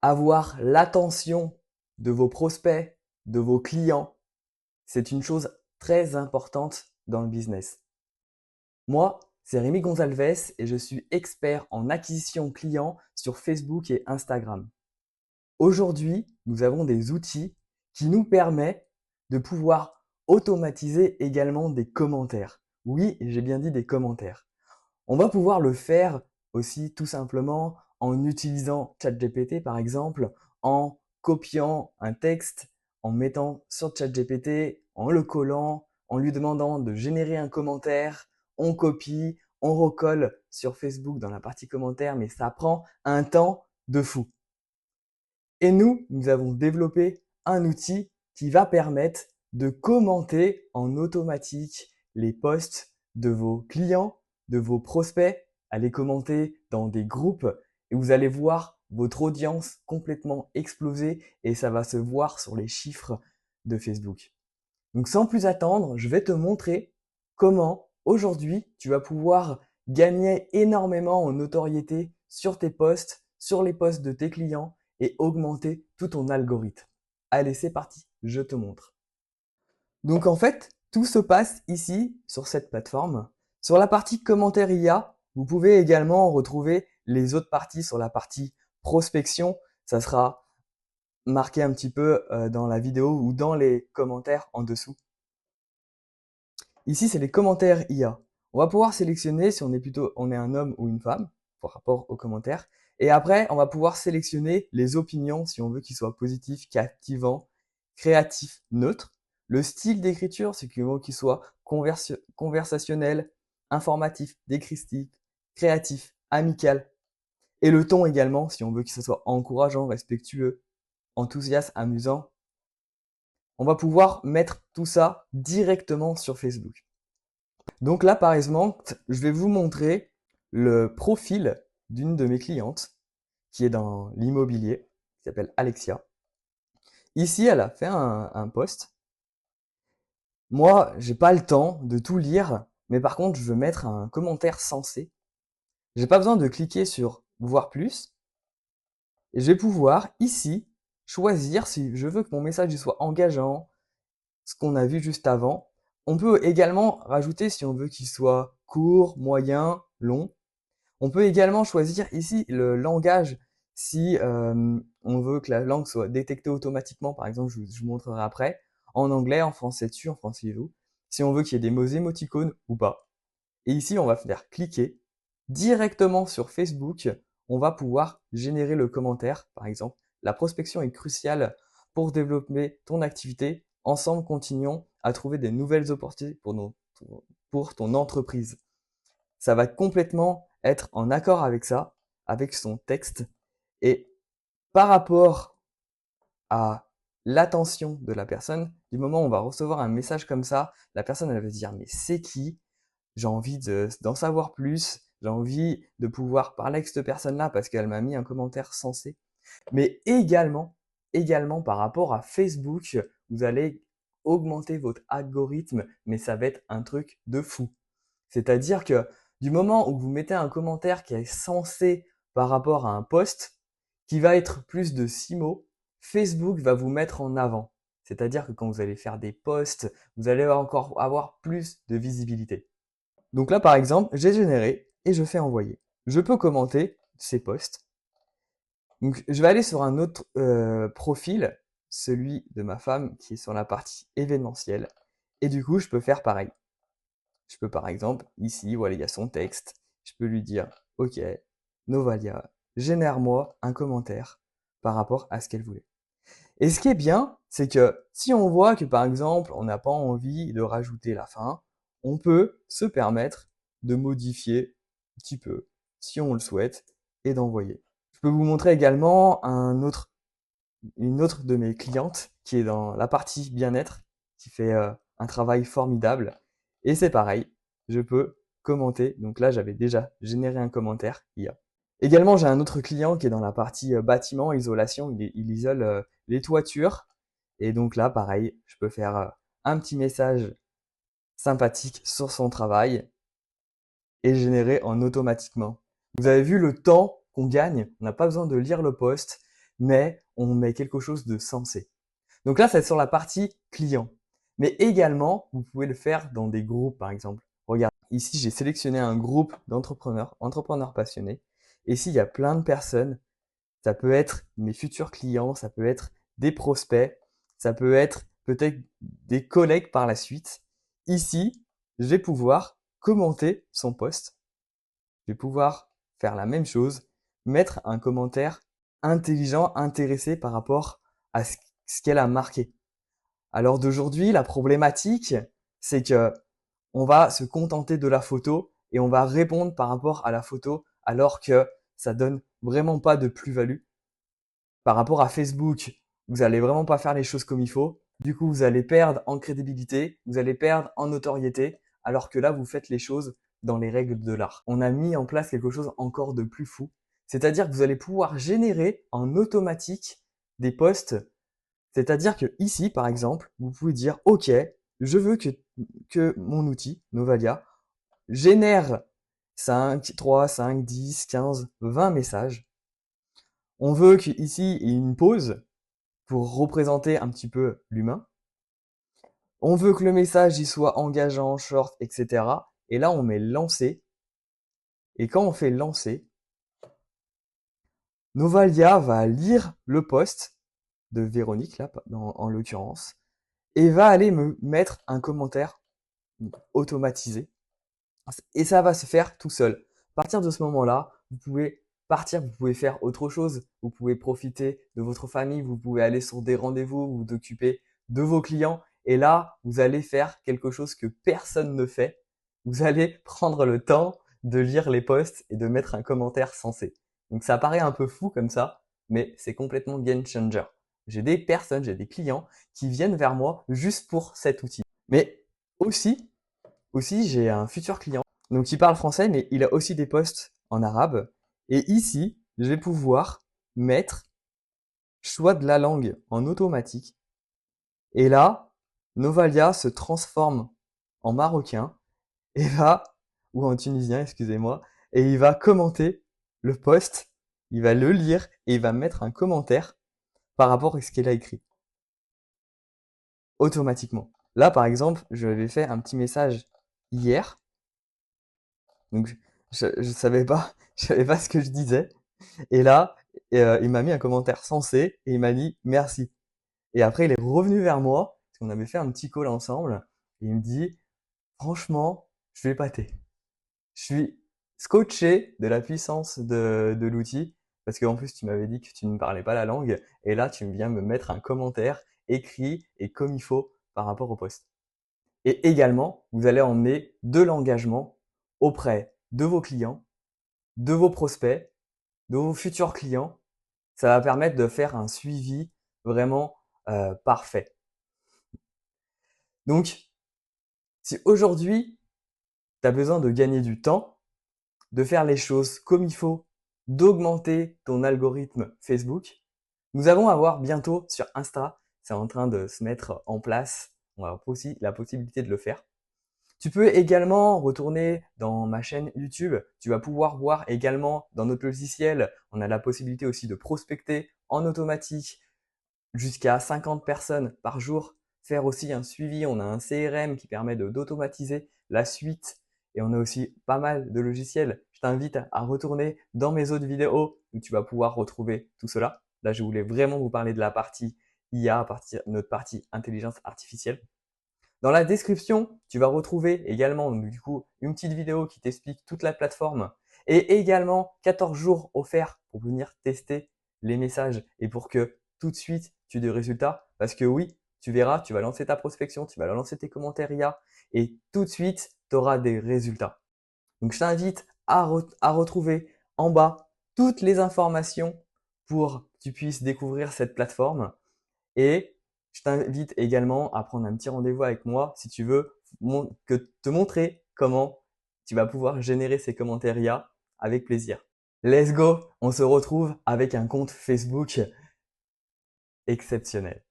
avoir l'attention de vos prospects, de vos clients, c'est une chose très importante dans le business. Moi, c'est Rémi Gonzalez et je suis expert en acquisition client sur Facebook et Instagram. Aujourd'hui, nous avons des outils qui nous permettent de pouvoir automatiser également des commentaires. Oui, j'ai bien dit des commentaires. On va pouvoir le faire aussi tout simplement en utilisant ChatGPT par exemple, en copiant un texte, en mettant sur ChatGPT, en le collant, en lui demandant de générer un commentaire, on copie, on recolle sur Facebook dans la partie commentaires, mais ça prend un temps de fou. Et nous avons développé un outil qui va permettre de commenter en automatique les posts de vos clients, de vos prospects, à les commenter dans des groupes et vous allez voir votre audience complètement exploser et ça va se voir sur les chiffres de Facebook. Donc sans plus attendre, je vais te montrer comment aujourd'hui tu vas pouvoir gagner énormément en notoriété sur tes posts, sur les posts de tes clients et augmenter tout ton algorithme. Allez, c'est parti, je te montre. Donc en fait, tout se passe ici sur cette plateforme. Sur la partie commentaires IA, vous pouvez également retrouver les autres parties sur la partie prospection. Ça sera marqué un petit peu dans la vidéo ou dans les commentaires en dessous. Ici, c'est les commentaires IA. On va pouvoir sélectionner si on est un homme ou une femme par rapport aux commentaires. Et après, on va pouvoir sélectionner les opinions si on veut qu'ils soient positifs, captivants, créatifs, neutres. Le style d'écriture, c'est qu'il faut qu'il soit conversationnel, informatif, décryptique, créatif, amical. Et le ton également, si on veut que ce soit encourageant, respectueux, enthousiaste, amusant. On va pouvoir mettre tout ça directement sur Facebook. Donc là, par exemple, je vais vous montrer le profil d'une de mes clientes qui est dans l'immobilier, qui s'appelle Alexia. Ici, elle a fait un post. Moi, j'ai pas le temps de tout lire, mais par contre, je veux mettre un commentaire sensé. J'ai pas besoin de cliquer sur voir plus. Et je vais pouvoir ici choisir si je veux que mon message soit engageant, ce qu'on a vu juste avant. On peut également rajouter si on veut qu'il soit court, moyen, long. On peut également choisir ici le langage si on veut que la langue soit détectée automatiquement. Par exemple, je vous montrerai après. En anglais, en français dessus, en français vous. Si on veut qu'il y ait des mots émoticônes ou pas. Et ici, on va faire cliquer directement sur Facebook. On va pouvoir générer le commentaire, par exemple. La prospection est cruciale pour développer ton activité. Ensemble, continuons à trouver des nouvelles opportunités pour ton entreprise. Ça va complètement être en accord avec ça, avec son texte. Et par rapport à l'attention de la personne, du moment où on va recevoir un message comme ça, la personne elle va se dire mais c'est qui? J'ai envie d'en savoir plus, j'ai envie de pouvoir parler avec cette personne-là parce qu'elle m'a mis un commentaire sensé. Mais également par rapport à Facebook, vous allez augmenter votre algorithme, mais ça va être un truc de fou. C'est-à-dire que du moment où vous mettez un commentaire qui est censé par rapport à un post, qui va être plus de 6 mots, Facebook va vous mettre en avant. C'est-à-dire que quand vous allez faire des posts, vous allez encore avoir plus de visibilité. Donc là, par exemple, j'ai généré et je fais envoyer. Je peux commenter ces posts. Donc, je vais aller sur un autre profil, celui de ma femme qui est sur la partie événementielle. Et du coup, je peux faire pareil. Je peux par exemple, ici, voilà, il y a son texte. Je peux lui dire, OK, Novalia, génère-moi un commentaire par rapport à ce qu'elle voulait. Et ce qui est bien, c'est que si on voit que par exemple, on n'a pas envie de rajouter la fin, on peut se permettre de modifier un petit peu, si on le souhaite, et d'envoyer. Je peux vous montrer également une autre de mes clientes qui est dans la partie bien-être, qui fait un travail formidable. Et c'est pareil, je peux commenter. Donc là, j'avais déjà généré un commentaire IA. Également, j'ai un autre client qui est dans la partie bâtiment, isolation. Il isole les toitures. Et donc là, pareil, je peux faire un petit message sympathique sur son travail et générer en automatiquement. Vous avez vu le temps qu'on gagne. On n'a pas besoin de lire le post, mais on met quelque chose de sensé. Donc là, c'est sur la partie client. Mais également, vous pouvez le faire dans des groupes, par exemple. Regarde, ici, j'ai sélectionné un groupe entrepreneurs passionnés. Et ici, il y a plein de personnes. Ça peut être mes futurs clients, ça peut être des prospects, ça peut être peut-être des collègues par la suite. Ici, je vais pouvoir commenter son post. Je vais pouvoir faire la même chose, mettre un commentaire intelligent, intéressé par rapport à ce qu'elle a marqué. Alors d'aujourd'hui, la problématique, c'est que on va se contenter de la photo et on va répondre par rapport à la photo alors que ça donne vraiment pas de plus-value. Par rapport à Facebook, vous allez vraiment pas faire les choses comme il faut. Du coup, vous allez perdre en crédibilité, vous allez perdre en notoriété, alors que là, vous faites les choses dans les règles de l'art. On a mis en place quelque chose encore de plus fou. C'est-à-dire que vous allez pouvoir générer en automatique des posts. C'est-à-dire que ici, par exemple, vous pouvez dire, OK, je veux que mon outil, Novalia, génère 5, 3, 5, 10, 15, 20 messages. On veut qu'ici, il y ait une pause pour représenter un petit peu l'humain. On veut que le message il soit engageant, short, etc. Et là, on met lancer. Et quand on fait lancer, Novalia va lire le post de Véronique, là, en l'occurrence, et va aller me mettre un commentaire automatisé. Et ça va se faire tout seul. À partir de ce moment-là, vous pouvez partir, vous pouvez faire autre chose, vous pouvez profiter de votre famille, vous pouvez aller sur des rendez-vous, vous occuper de vos clients. Et là, vous allez faire quelque chose que personne ne fait. Vous allez prendre le temps de lire les posts et de mettre un commentaire sensé. Donc ça paraît un peu fou comme ça, mais c'est complètement game changer. J'ai des personnes, j'ai des clients qui viennent vers moi juste pour cet outil. Mais aussi, j'ai un futur client, donc il parle français, mais il a aussi des posts en arabe. Et ici, je vais pouvoir mettre choix de la langue en automatique. Et là, Novalia se transforme en marocain et ou en tunisien, excusez-moi, et il va commenter le post, il va le lire et il va mettre un commentaire par rapport à ce qu'il a écrit. Automatiquement. Là, par exemple, je lui avais fait un petit message hier. Donc, je savais pas, je savais pas ce que je disais. Et là, il m'a mis un commentaire sensé et il m'a dit merci. Et après, il est revenu vers moi, parce qu'on avait fait un petit call ensemble, et il me dit, franchement, je suis épaté. Je suis scotché de la puissance de l'outil, parce qu'en plus, tu m'avais dit que tu ne parlais pas la langue, et là, tu viens me mettre un commentaire écrit et comme il faut par rapport au post. Et également, vous allez emmener de l'engagement auprès de vos clients, de vos prospects, de vos futurs clients. Ça va permettre de faire un suivi vraiment parfait. Donc, si aujourd'hui, tu as besoin de gagner du temps, de faire les choses comme il faut, d'augmenter ton algorithme Facebook, nous allons avoir bientôt sur Insta, c'est en train de se mettre en place, on va avoir aussi la possibilité de le faire. Tu peux également retourner dans ma chaîne YouTube. Tu vas pouvoir voir également dans notre logiciel, on a la possibilité aussi de prospecter en automatique jusqu'à 50 personnes par jour, faire aussi un suivi. On a un CRM qui permet d'automatiser la suite et on a aussi pas mal de logiciels. Je t'invite à retourner dans mes autres vidéos où tu vas pouvoir retrouver tout cela. Là, je voulais vraiment vous parler de la partie IA, notre partie intelligence artificielle. Dans la description, tu vas retrouver également du coup une petite vidéo qui t'explique toute la plateforme et également 14 jours offerts pour venir tester les messages et pour que tout de suite tu aies des résultats. Parce que oui, tu verras, tu vas lancer ta prospection, tu vas lancer tes commentaires IA et tout de suite tu auras des résultats. Donc je t'invite à retrouver en bas toutes les informations pour que tu puisses découvrir cette plateforme. Et je t'invite également à prendre un petit rendez-vous avec moi si tu veux te montrer comment tu vas pouvoir générer ces commentaires IA avec plaisir. Let's go! On se retrouve avec un compte Facebook exceptionnel.